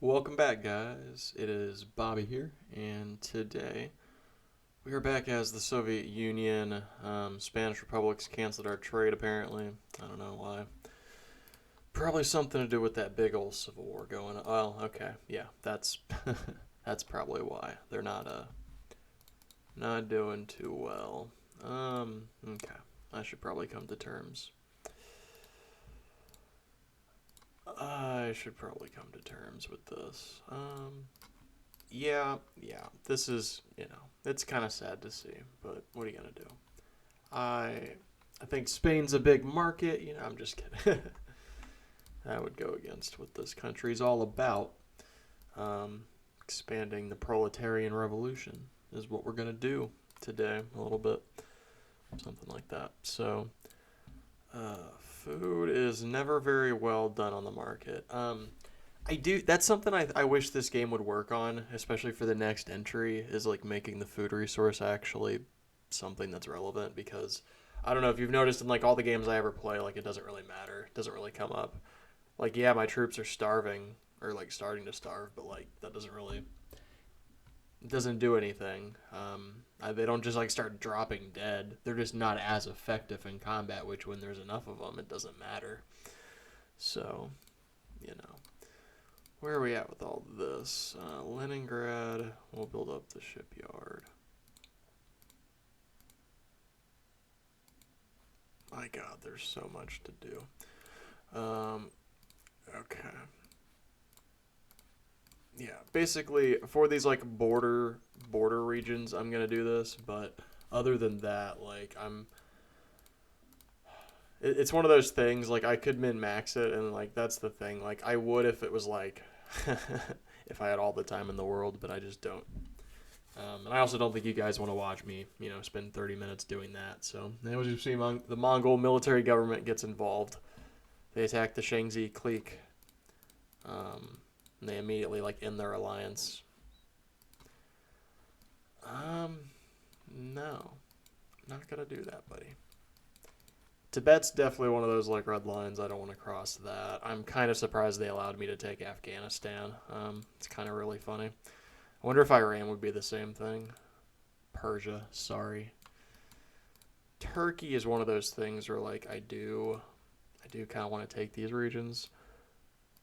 Welcome back, guys. It is Bobby here, and today we are back as the Soviet Union. Spanish Republic's canceled our trade, apparently. I don't know why. Probably something to do with that big old civil war going on. Well, okay, yeah, that's that's probably why they're not doing too well. Okay, I should probably come to terms. I should probably come to terms with this. Yeah. This is, it's kind of sad to see, but what are you gonna do? I, I think Spain's a big market. I'm just kidding. I would go against what this country's all about. Expanding the proletarian revolution is what we're gonna do today. A little bit, something like that. So, food is never very well done on the market. I do. That's something I wish this game would work on, especially for the next entry, is like making the food resource actually something that's relevant. Because I don't know if you've noticed in like all the games I ever play, like it doesn't really matter. It doesn't really come up. Like yeah, my troops are starving or like starting to starve, but like that doesn't really it doesn't do anything. They don't just like start dropping dead. They're just not as effective in combat. Which when there's enough of them, it doesn't matter. So, you know. Where are we at with all this? Leningrad. We'll build up the shipyard. My God, there's so much to do. Okay. Yeah, basically for these like border regions, I'm gonna do this. But other than that, like it's one of those things. Like I could min max it, and like that's the thing. Like I would if it was like if I had all the time in the world, but I just don't. And I also don't think you guys want to watch me, spend 30 minutes doing that. So, as you see, the Mongol military government gets involved. They attack the Shangzi clique. And they immediately like end their alliance. No, I'm not gonna do that, buddy. Tibet's definitely one of those like red lines. I don't want to cross that. I'm kind of surprised they allowed me to take Afghanistan. It's kind of really funny. I wonder if Iran would be the same thing. Persia, sorry. Turkey is one of those things where like I do kind of want to take these regions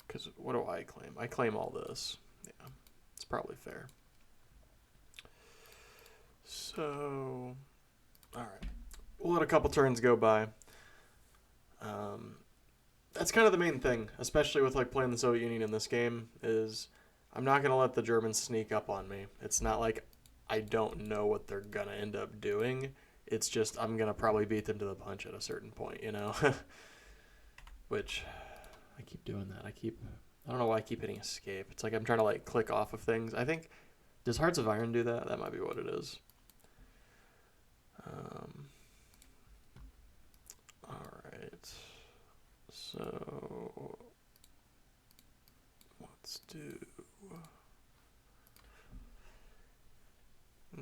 because what do I claim? I claim all this. Yeah, it's probably fair. So, all right, we'll let a couple turns go by. Um, that's kind of the main thing, especially with like playing the Soviet Union in this game, is I'm not gonna let the Germans sneak up on me. It's not like I don't know what they're gonna end up doing. It's just I'm gonna probably beat them to the punch at a certain point. Which I keep doing that. I don't know why I keep hitting escape. It's like I'm trying to like click off of things. I think does Hearts of Iron do that? That might be what it is. Um, all right. So let's do.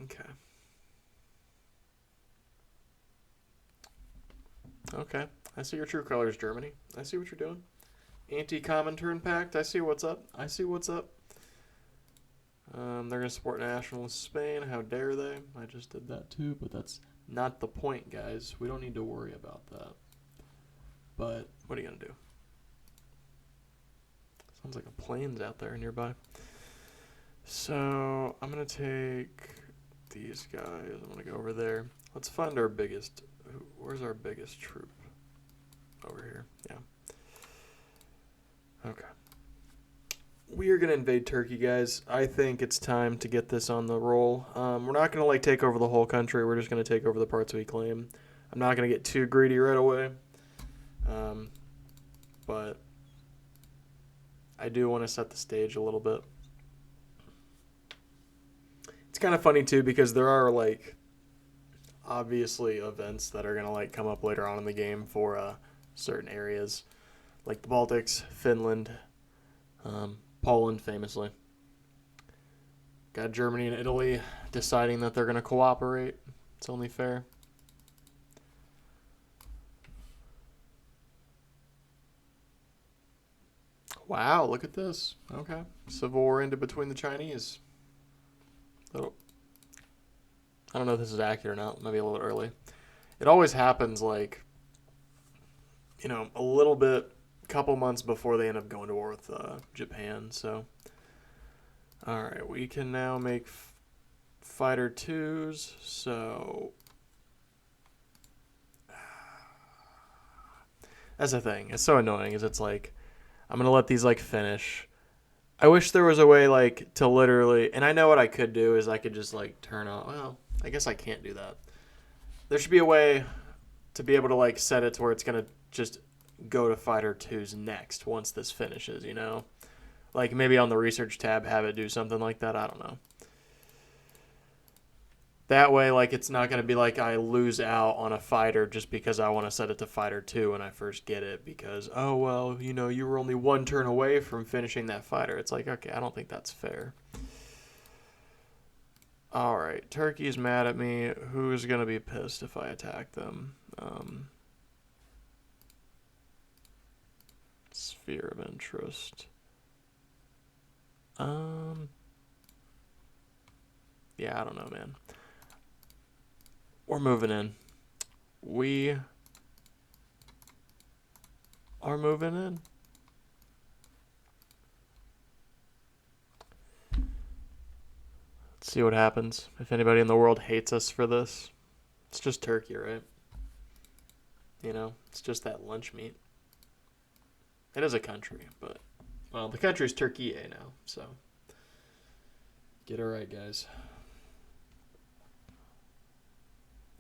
Okay. Okay. I see your true colors, Germany. I see what you're doing. Anti-Comintern Pact. I see what's up. I see what's up. They're gonna support nationalist Spain. How dare they? I just did that too, but that's not the point, guys. We don't need to worry about that. But what are you gonna do? Sounds like a plane's out there nearby. So I'm gonna take these guys. I'm gonna go over there. Let's find our biggest. Where's our biggest troop? Over here. Yeah. Okay. We are gonna invade Turkey, guys. I think it's time to get this on the roll. We're not gonna like take over the whole country. We're just gonna take over the parts we claim. I'm not gonna get too greedy right away, um, but I do want to set the stage a little bit. It's kind of funny too because there are like obviously events that are gonna like come up later on in the game for certain areas, like the Baltics, Finland, Poland, famously. Got Germany and Italy deciding that they're gonna cooperate. It's only fair. Wow, look at this. Okay. Civil War ended between the Chinese. Oh, I don't know if this is accurate or not. Maybe a little early. It always happens like, a little bit, couple months before they end up going to war with Japan. So, all right, we can now make fighter twos. So, that's the thing. It's so annoying. Is it's like I'm gonna let these like finish. I wish there was a way like to literally, and I know what I could do is I could just like turn on. Well, I guess I can't do that. There should be a way to be able to like set it to where it's gonna just go to fighter twos next once this finishes. Like maybe on the research tab have it do something like that. I don't know. That way, like it's not gonna be like I lose out on a fighter just because I want to set it to fighter two when I first get it because oh well you were only one turn away from finishing that fighter. It's like okay, I don't think that's fair. All right, Turkey's mad at me. Who's gonna be pissed if I attack them? Sphere of interest. Yeah, I don't know, man. We're moving in. We are moving in. Let's see what happens. If anybody in the world hates us for this, it's just Turkey, right? It's just that lunch meat. It is a country, but well, the country's Turkey now, so get it right, guys.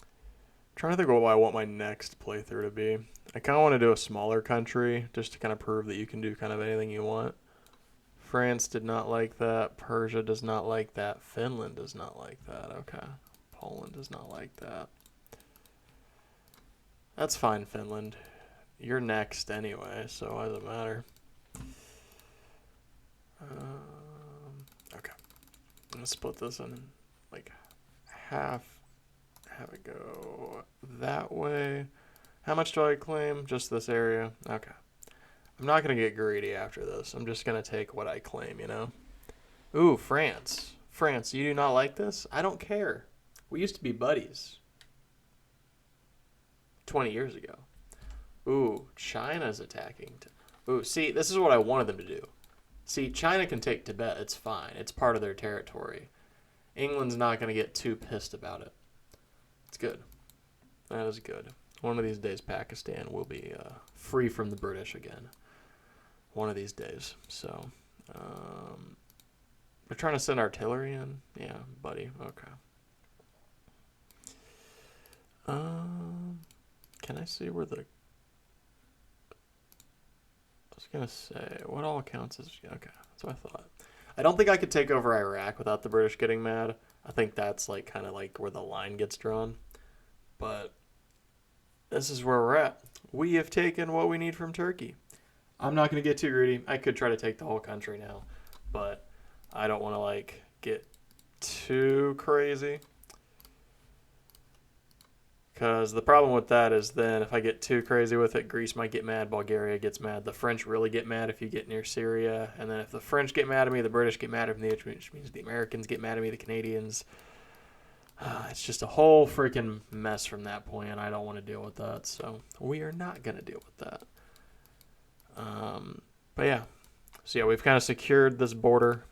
I'm trying to think of what I want my next playthrough to be. I kind of want to do a smaller country just to kind of prove that you can do kind of anything you want. France did not like that. Persia does not like that. Finland does not like that. Okay. Poland does not like that. That's fine, Finland. You're next anyway, so why does it matter? Okay. I'm going to split this in like half. Have it go that way. How much do I claim? Just this area? Okay. I'm not going to get greedy after this. I'm just going to take what I claim, Ooh, France. France, you do not like this? I don't care. We used to be buddies. 20 years ago. Ooh, China's attacking. Ooh, see, this is what I wanted them to do. See, China can take Tibet. It's fine. It's part of their territory. England's not going to get too pissed about it. It's good. That is good. One of these days, Pakistan will be free from the British again. One of these days. So, we're trying to send artillery in. Yeah, buddy. Okay. Can I see where the? I was gonna say what all counts as okay. That's what I thought. I don't think I could take over Iraq without the British getting mad. I think that's like kind of like where the line gets drawn. But this is where we're at. We have taken what we need from Turkey. I'm not going to get too greedy. I could try to take the whole country now, but I don't want to like get too crazy. Because the problem with that is then if I get too crazy with it, Greece might get mad, Bulgaria gets mad, the French really get mad if you get near Syria, and then if the French get mad at me, the British get mad at me, which means the Americans get mad at me, the Canadians. It's just a whole freaking mess from that point, and I don't want to deal with that, so we are not going to deal with that. But yeah, so yeah, we've kind of secured this border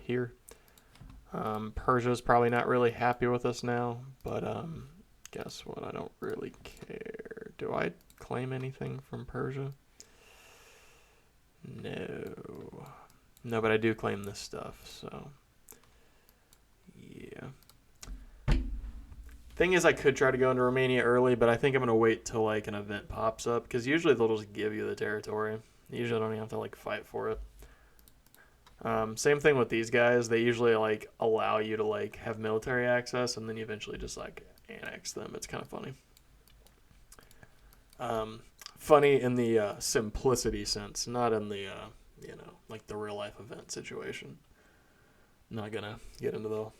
here. Persia's probably not really happy with us now, but guess what? I don't really care. Do I claim anything from Persia? No. No, but I do claim this stuff, so yeah. Thing is, I could try to go into Romania early, but I think I'm going to wait till like an event pops up, because usually they'll just give you the territory. You usually don't even have to like fight for it. Same thing with these guys. They usually like allow you to like have military access, and then you eventually just like annex them. It's kind of funny. Funny in the simplicity sense, not in the like the real life event situation. Not gonna get into the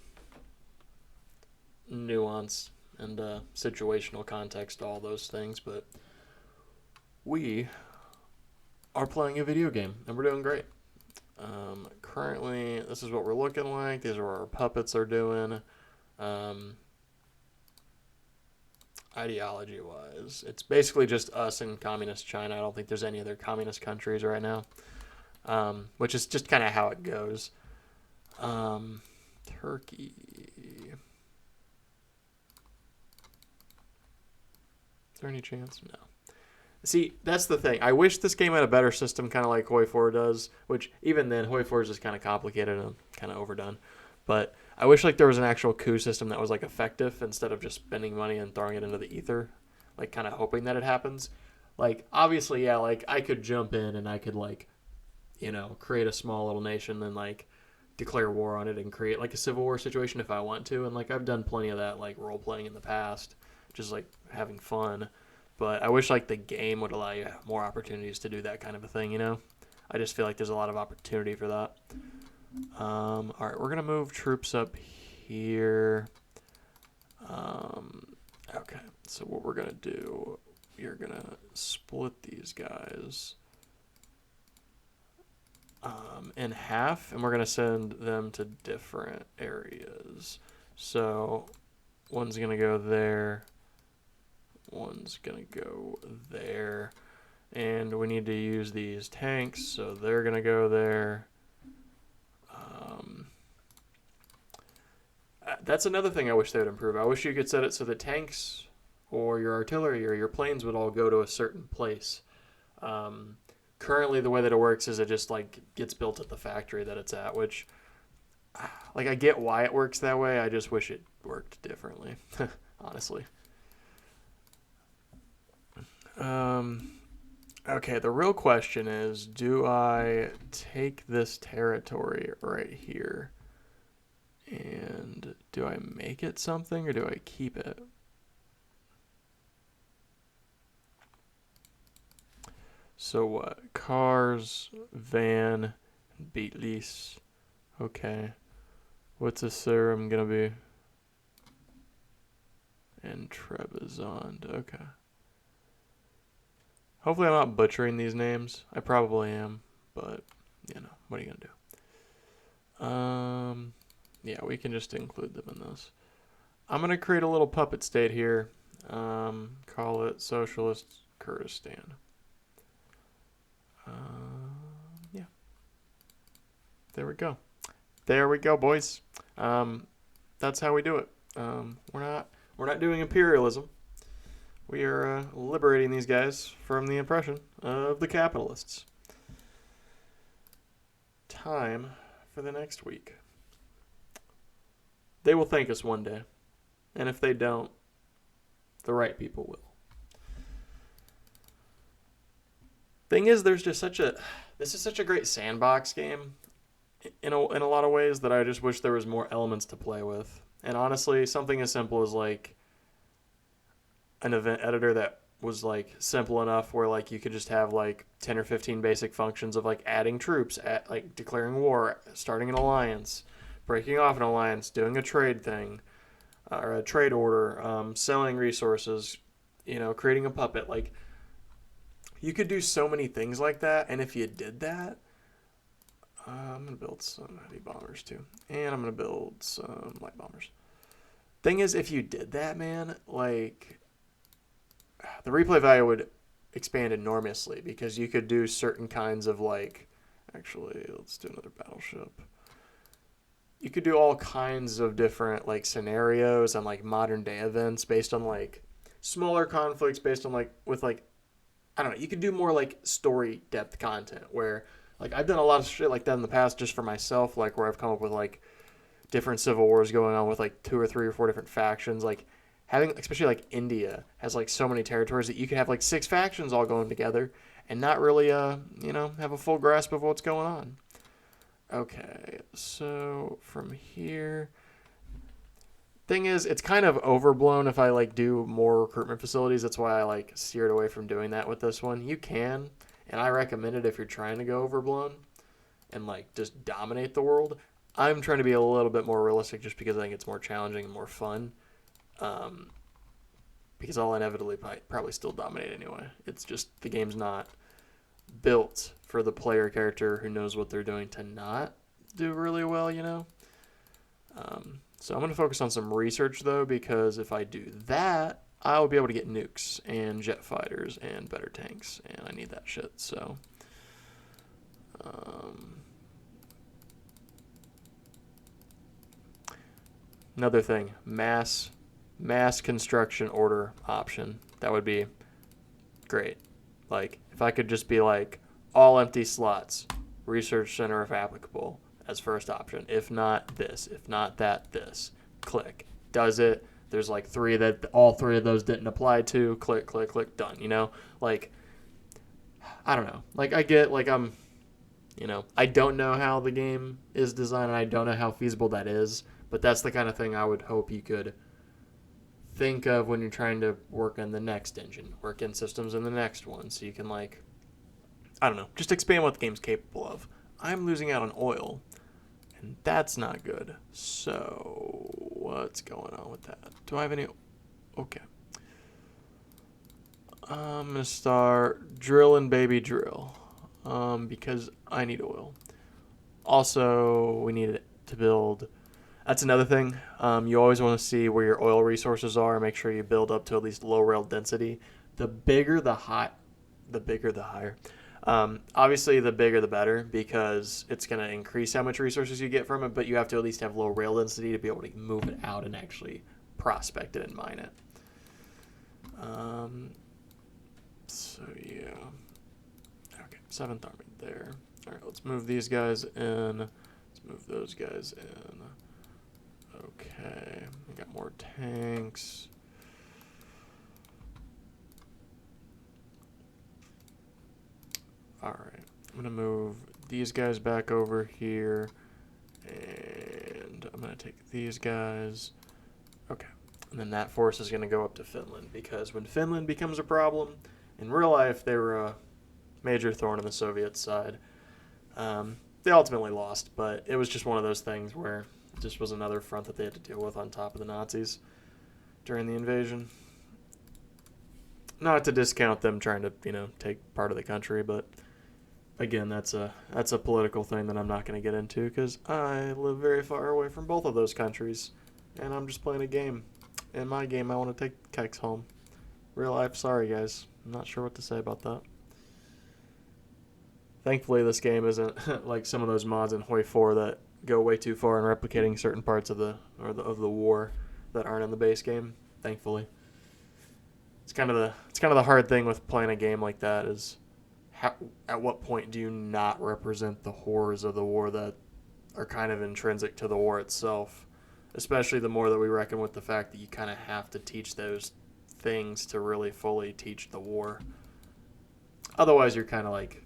nuance and situational context, all those things, but we are playing a video game, and we're doing great. Currently, this is what we're looking like. These are what our puppets are doing. Um, Ideology-wise, it's basically just us in communist China. I don't think there's any other communist countries right now, which is just kind of how it goes. Turkey. Is there any chance? No. See, that's the thing. I wish this game had a better system, kind of like Hoi 4 does, which even then, Hoi 4 is just kind of complicated and kind of overdone. But I wish like there was an actual coup system that was like effective instead of just spending money and throwing it into the ether, like kind of hoping that it happens. Like obviously, yeah, like I could jump in and I could like, create a small little nation and like declare war on it and create like a civil war situation if I want to. And like I've done plenty of that like role playing in the past, just like having fun. But I wish like the game would allow you more opportunities to do that kind of a thing. I just feel like there's a lot of opportunity for that. All right, we're gonna move troops up here. Okay, so what we're gonna do, we're gonna split these guys in half, and we're gonna send them to different areas. So one's gonna go there, one's gonna go there, and we need to use these tanks, so they're gonna go there. That's another thing I wish they would improve. I wish you could set it so that tanks or your artillery or your planes would all go to a certain place. Currently, the way that it works is it just like gets built at the factory that it's at, which like I get why it works that way. I just wish it worked differently, honestly. Okay, the real question is, do I take this territory right here? And do I make it something or do I keep it? So what? Cars, van, beat lease. Okay. What's a serum gonna be? And Trebizond. Okay. Hopefully I'm not butchering these names. I probably am, but what are you gonna do? Yeah, we can just include them in this. I'm gonna create a little puppet state here. Call it Socialist Kurdistan. Yeah. There we go. There we go, boys. That's how we do it. We're not doing imperialism. We are liberating these guys from the oppression of the capitalists. Time for the next week. They will thank us one day. And if they don't, the right people will. Thing is, this is such a great sandbox game in a lot of ways that I just wish there was more elements to play with. And honestly, something as simple as like an event editor that was like simple enough where like you could just have like 10 or 15 basic functions of like adding troops, like declaring war, starting an alliance, breaking off an alliance, doing a trade thing, or a trade order, selling resources, creating a puppet. Like you could do so many things like that, and if you did that, I'm gonna build some heavy bombers too, and I'm gonna build some light bombers. Thing is, if you did that, man, like the replay value would expand enormously because you could do certain kinds of like, actually, let's do another battleship. You could do all kinds of different like scenarios and like modern day events based on like smaller conflicts based on like with like I don't know. You could do more like story depth content where like I've done a lot of shit like that in the past just for myself, like where I've come up with like different civil wars going on with like 2 or 3 or 4 different factions. Like having, especially like India has like so many territories that you could have like 6 factions all going together and not really have a full grasp of what's going on. Okay, so from here, thing is, it's kind of overblown if I like do more recruitment facilities. That's why I like steered away from doing that with this one. You can, and I recommend it if you're trying to go overblown and like just dominate the world. I'm trying to be a little bit more realistic just because I think it's more challenging and more fun. Because I'll inevitably probably still dominate anyway. It's just the game's not built for the player character who knows what they're doing to not do really well, you know? So I'm going to focus on some research, though, because if I do that, I'll be able to get nukes and jet fighters and better tanks, and I need that shit, so... Another thing, mass construction order option. That would be great. Like, if I could just be like, all empty slots, research center if applicable, as first option. If not, this. If not that, this. Click. Does it. There's like three that all three of those didn't apply to. Click, click, click, done. You know? Like, I don't know. Like, I get, like, I don't know how the game is designed, and I don't know how feasible that is, but that's the kind of thing I would hope you could think of when you're trying to work on the next engine, work in systems in the next one, so you can, like, I don't know, just expand what the game's capable of. I'm losing out on oil, and that's not good. So, what's going on with that? Do I have any... Okay. I'm going to start drilling, baby, drill, because I need oil. Also, we need to build... That's another thing. You always want to see where your oil resources are. Make sure you build up to at least low rail density. The bigger the higher. Obviously, the bigger the better, because it's going to increase how much resources you get from it, but you have to at least have low rail density to be able to move it out and actually prospect it and mine it. So, yeah. Okay, 7th Army there. All right, let's move these guys in. Let's move those guys in. Okay, we got more tanks. All right, I'm gonna move these guys back over here, and I'm gonna take these guys. Okay, and then that force is gonna go up to Finland, because when Finland becomes a problem, in real life they were a major thorn in the Soviet side. They ultimately lost, but it was just one of those things where it just was another front that they had to deal with on top of the Nazis during the invasion. Not to discount them trying to, take part of the country, but again, that's a political thing that I'm not going to get into, because I live very far away from both of those countries, and I'm just playing a game. In my game, I want to take Kex home. Real life, sorry guys. I'm not sure what to say about that. Thankfully, this game isn't like some of those mods in Hoi 4 that go way too far in replicating certain parts of the war that aren't in the base game. Thankfully, it's kind of the hard thing with playing a game like that is at what point do you not represent the horrors of the war that are kind of intrinsic to the war itself, especially the more that we reckon with the fact that you kind of have to teach those things to really fully teach the war. Otherwise, you're kind of like,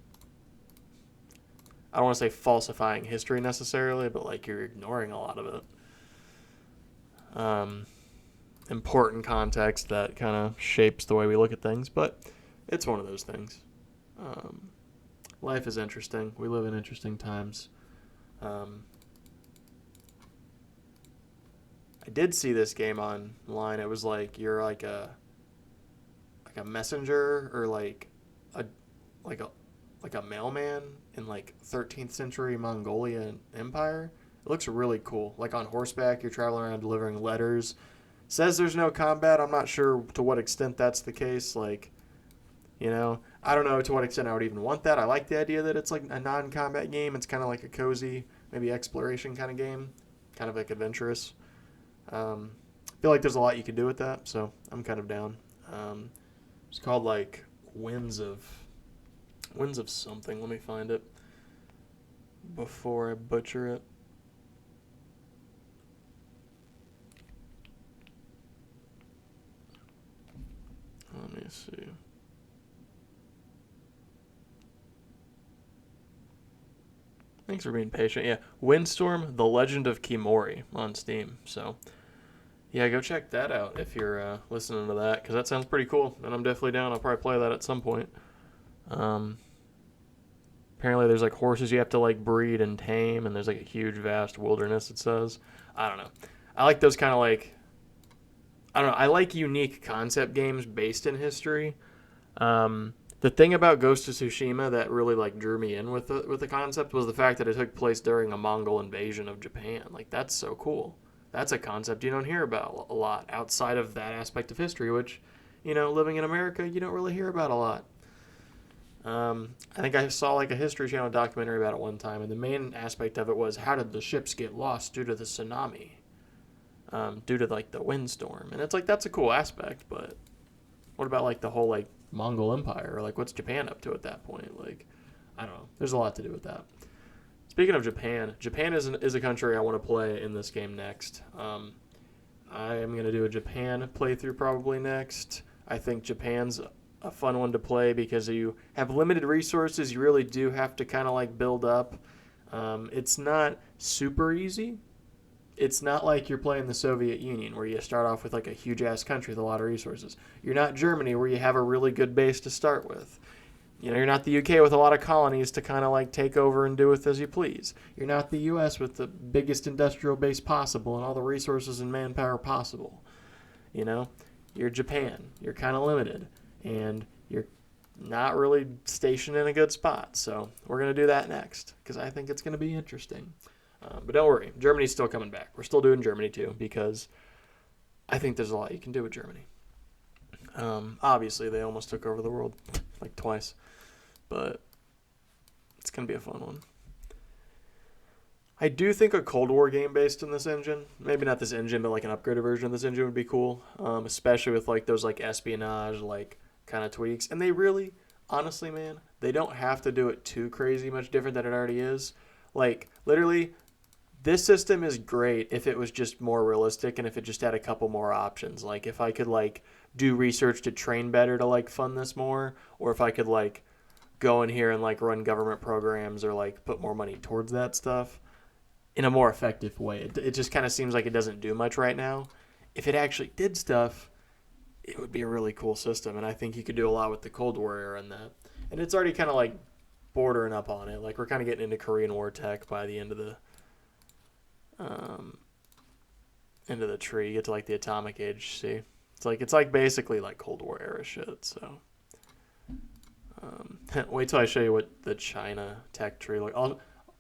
I don't want to say falsifying history necessarily, but like you're ignoring a lot of it. Important context that kind of shapes the way we look at things, but it's one of those things. Life is interesting. We live in interesting times. I did see this game online. It was like you're like a messenger or like a mailman in like 13th century Mongolian Empire. It looks really cool. Like on horseback, you're traveling around delivering letters. Says there's no combat. I'm not sure to what extent that's the case. Like, I don't know to what extent I would even want that. I like the idea that it's like a non-combat game. It's kind of like a cozy, maybe exploration kind of game, kind of like adventurous. I feel like there's a lot you could do with that, so I'm kind of down. It's called like Winds of something. Let me find it before I butcher it. Let me see. Thanks for being patient. Yeah, Windstorm: The Legend of Kimori on Steam. So, yeah, go check that out if you're listening to that, because that sounds pretty cool, and I'm definitely down. I'll probably play that at some point. Apparently there's like horses you have to like breed and tame, and there's like a huge vast wilderness, it says. I don't know. I like those kind of like, I don't know, I like unique concept games based in history. There's The thing about Ghost of Tsushima that really like drew me in with the concept was the fact that it took place during a Mongol invasion of Japan. Like that's so cool. That's a concept you don't hear about a lot outside of that aspect of history, which, living in America, you don't really hear about a lot. I think I saw like a History Channel documentary about it one time, and the main aspect of it was how did the ships get lost due to the tsunami, due to like the windstorm, and it's like that's a cool aspect, but what about like the whole like Mongol Empire, or like what's Japan up to at that point? Like, I don't know. There's a lot to do with that. Speaking of Japan, Japan is a country I want to play in this game next. I am going to do a Japan playthrough probably next. I think Japan's a fun one to play because you have limited resources. You really do have to kind of like build up. It's not super easy. It's not like you're playing the Soviet Union where you start off with like a huge ass country with a lot of resources. You're not Germany where you have a really good base to start with. You're not the UK with a lot of colonies to kind of like take over and do with as you please. You're not the US with the biggest industrial base possible and all the resources and manpower possible. You're Japan. You're kind of limited. And you're not really stationed in a good spot. So we're going to do that next because I think it's going to be interesting. But don't worry. Germany's still coming back. We're still doing Germany too because I think there's a lot you can do with Germany. Obviously, they almost took over the world like twice. But it's going to be a fun one. I do think a Cold War game based in this engine, maybe not this engine, but like an upgraded version of this engine would be cool, especially with like those like espionage like kind of tweaks. And they really, honestly, man, they don't have to do it too crazy much different than it already is. Like, literally, this system is great if it was just more realistic and if it just had a couple more options. Like, if I could like do research to train better to like fund this more, or if I could like go in here and like run government programs or like put more money towards that stuff in a more effective way. It just kind of seems like it doesn't do much right now. If it actually did stuff, it would be a really cool system, and I think you could do a lot with the Cold War era in that. And it's already kind of like bordering up on it. Like we're kind of getting into Korean War tech by the end of the tree. You get to like the atomic age. See, it's like basically like Cold War era shit. So. Wait till I show you what the China tech tree like.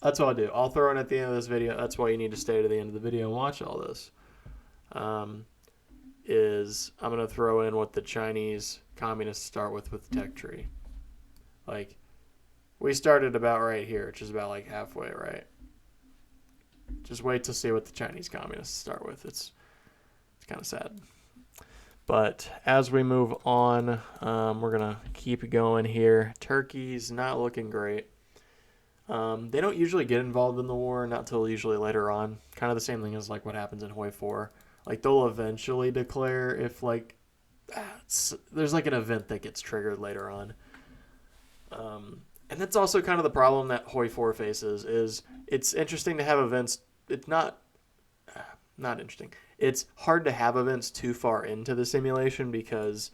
That's what I'll do. I'll throw it at the end of this video. That's why you need to stay to the end of the video and watch all this. Is I'm going to throw in what the Chinese communists start with the tech tree. Like, we started about right here, which is about like halfway, right? Just wait to see what the Chinese communists start with. It's kind of sad. But as we move on, we're going to keep going here. Turkey's not looking great. They don't usually get involved in the war, not till usually later on. Kind of the same thing as like what happens in Hoi 4. Like they'll eventually declare if like there's like an event that gets triggered later on. And that's also kind of the problem that Hoi 4 faces is it's interesting to have events. It's not interesting. It's hard to have events too far into the simulation because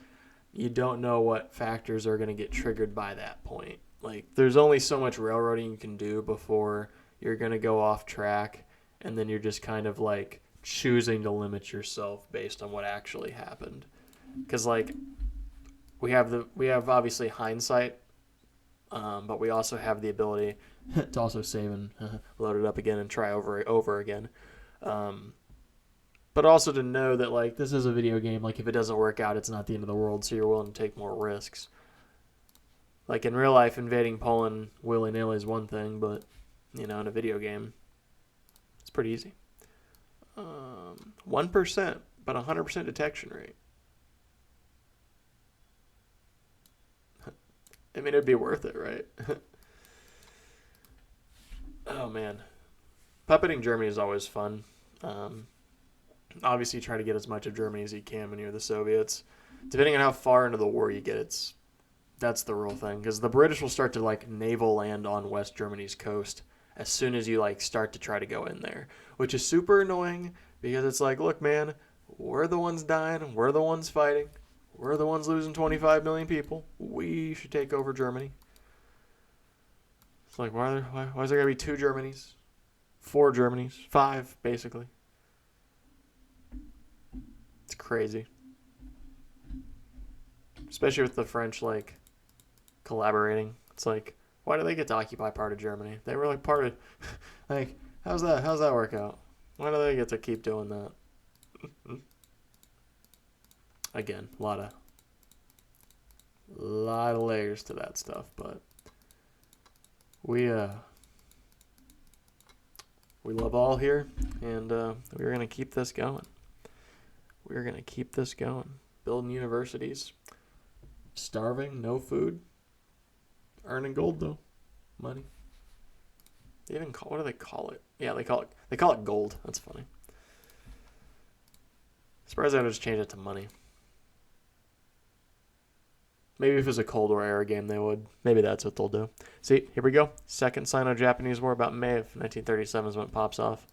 you don't know what factors are going to get triggered by that point. Like, there's only so much railroading you can do before you're going to go off track, and then you're just kind of, like, choosing to limit yourself based on what actually happened. Because, like, we have obviously hindsight, but we also have the ability to also save and load it up again and try over again. But also to know that, like, this is a video game. Like, if it doesn't work out, it's not the end of the world, so you're willing to take more risks. Like, in real life, invading Poland willy-nilly is one thing, but, in a video game, it's pretty easy. 1%, but 100% detection rate. I mean, it'd be worth it, right? Oh, man. Puppeting Germany is always fun. Obviously, try to get as much of Germany as you can when you're the Soviets. Depending on how far into the war you get, that's the real thing. Because the British will start to, like, naval land on West Germany's coast as soon as you, like, start to try to go in there. Which is super annoying because it's like, look, man, we're the ones dying. We're the ones fighting. We're the ones losing 25 million people. We should take over Germany. It's like, why is there going to be 2 Germanys? 4 Germanys? 5, basically. It's crazy. Especially with the French, like, collaborating. It's like, why do they get to occupy part of Germany? They were like part of, like, how's that work out? Why do they get to keep doing that? Again, a lot of layers to that stuff, but we love all here, and we're gonna keep this going. We're gonna keep this going. Building universities, starving, no food, earning gold though, money. They even what do they call it? Yeah, they call it gold. That's funny. Surprised I would just change it to money. Maybe if it was a Cold War era game, they would. Maybe that's what they'll do. See, here we go. Second Sino-Japanese War, about May of 1937 is when it pops off.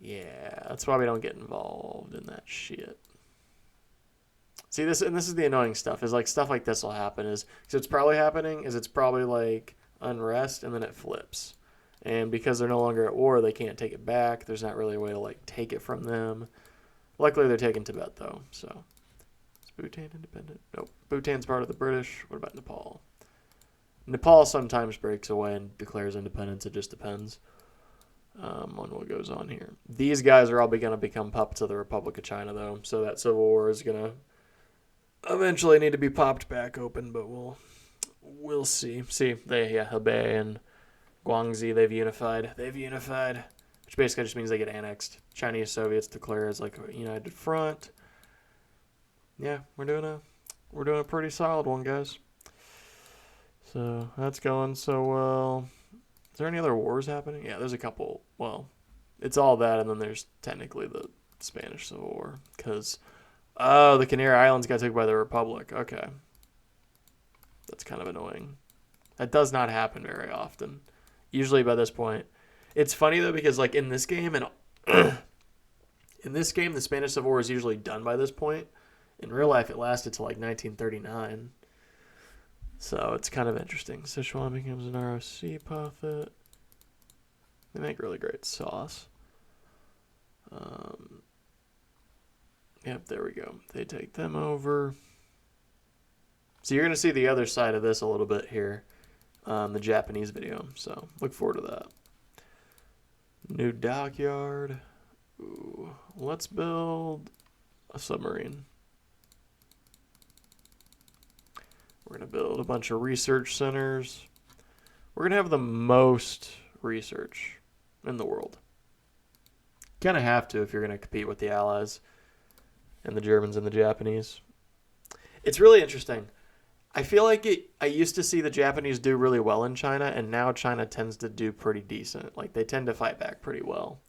Yeah, that's why we don't get involved in that shit. See, this is the annoying stuff. Is like stuff like this will happen. Is because it's probably happening. Is it's probably like unrest, and then it flips. And because they're no longer at war, they can't take it back. There's not really a way to like take it from them. Luckily, they're taking Tibet though, so. Bhutan independent? Nope. Bhutan's part of the British. What about Nepal? Nepal sometimes breaks away and declares independence. It just depends on what goes on here. These guys are all going to become puppets of the Republic of China, though. So that civil war is going to eventually need to be popped back open, but we'll see. See, Hebei and Guangxi, they've unified. Which basically just means they get annexed. Chinese Soviets declare as like a united front. Yeah, we're doing a pretty solid one, guys. So that's going so well. Is there any other wars happening? Yeah, there's a couple. Well, it's all that, and then there's technically the Spanish Civil War. Because, the Canary Islands got taken by the Republic. Okay. That's kind of annoying. That does not happen very often. Usually by this point. It's funny, though, because, like, in this game, the Spanish Civil War is usually done by this point. In real life, it lasted till like 1939. So it's kind of interesting. Sichuan becomes an ROC puppet. They make really great sauce. Yep, there we go. They take them over. So you're going to see the other side of this a little bit here on the Japanese video. So look forward to that. New dockyard. Ooh, let's build a submarine. We're going to build a bunch of research centers. We're going to have the most research in the world. Kind of have to if you're going to compete with the Allies and the Germans and the Japanese. It's really interesting. I feel like I used to see the Japanese do really well in China, and now China tends to do pretty decent. Like, they tend to fight back pretty well.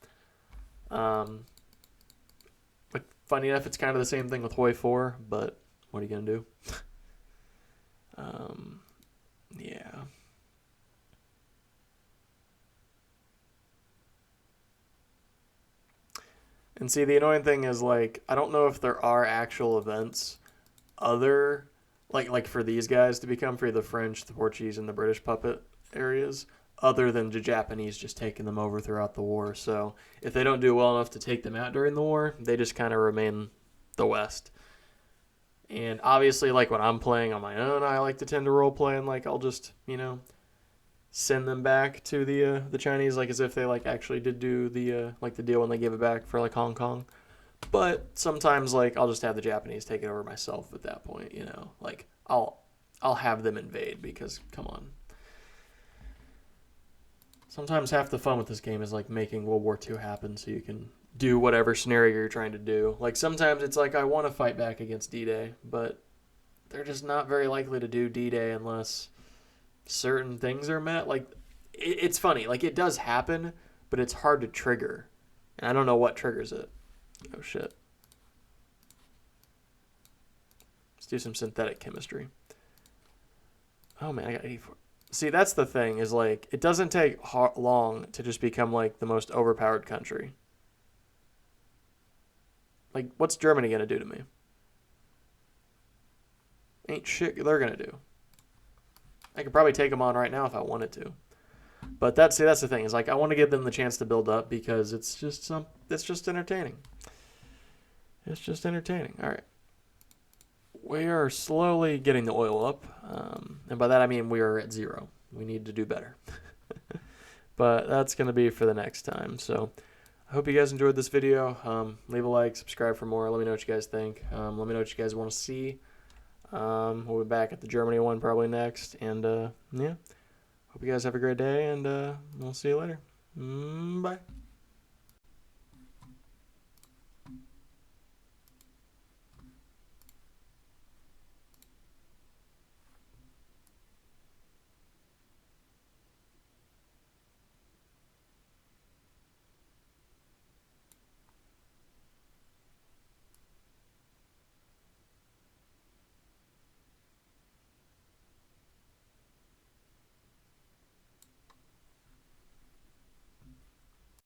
But funny enough, it's kind of the same thing with Hoi 4, but what are you going to do? Yeah. And see, the annoying thing is, like, I don't know if there are actual events other, like for these guys to become free, the French, the Portuguese, and the British puppet areas, other than the Japanese just taking them over throughout the war. So if they don't do well enough to take them out during the war, they just kind of remain the West. And obviously, like, when I'm playing on my own, I like to tend to role play, and, like, I'll just, send them back to the Chinese, like, as if they, like, actually did do the deal when they gave it back for, like, Hong Kong. But sometimes, like, I'll just have the Japanese take it over myself at that point, Like, I'll have them invade because, come on. Sometimes half the fun with this game is, like, making World War II happen so you can do whatever scenario you're trying to do. Like, sometimes it's like, I want to fight back against D-Day, but they're just not very likely to do D-Day unless certain things are met. Like, it's funny. Like, it does happen, but it's hard to trigger. And I don't know what triggers it. Oh, shit. Let's do some synthetic chemistry. Oh, man, I got 84. See, that's the thing, is, like, it doesn't take long to just become, like, the most overpowered country. Like, what's Germany going to do to me? Ain't shit they're going to do. I could probably take them on right now if I wanted to. But that's the thing. Is like, I want to give them the chance to build up because it's just entertaining. It's just entertaining. All right. we are slowly getting the oil up, and by that I mean we are at 0. We need to do better. But that's going to be for the next time. So I hope you guys enjoyed this video. Leave a like, subscribe for more. Let me know what you guys think. Let me know what you guys want to see. We'll be back at the Germany one probably next. And yeah, hope you guys have a great day, and we'll see you later. Bye.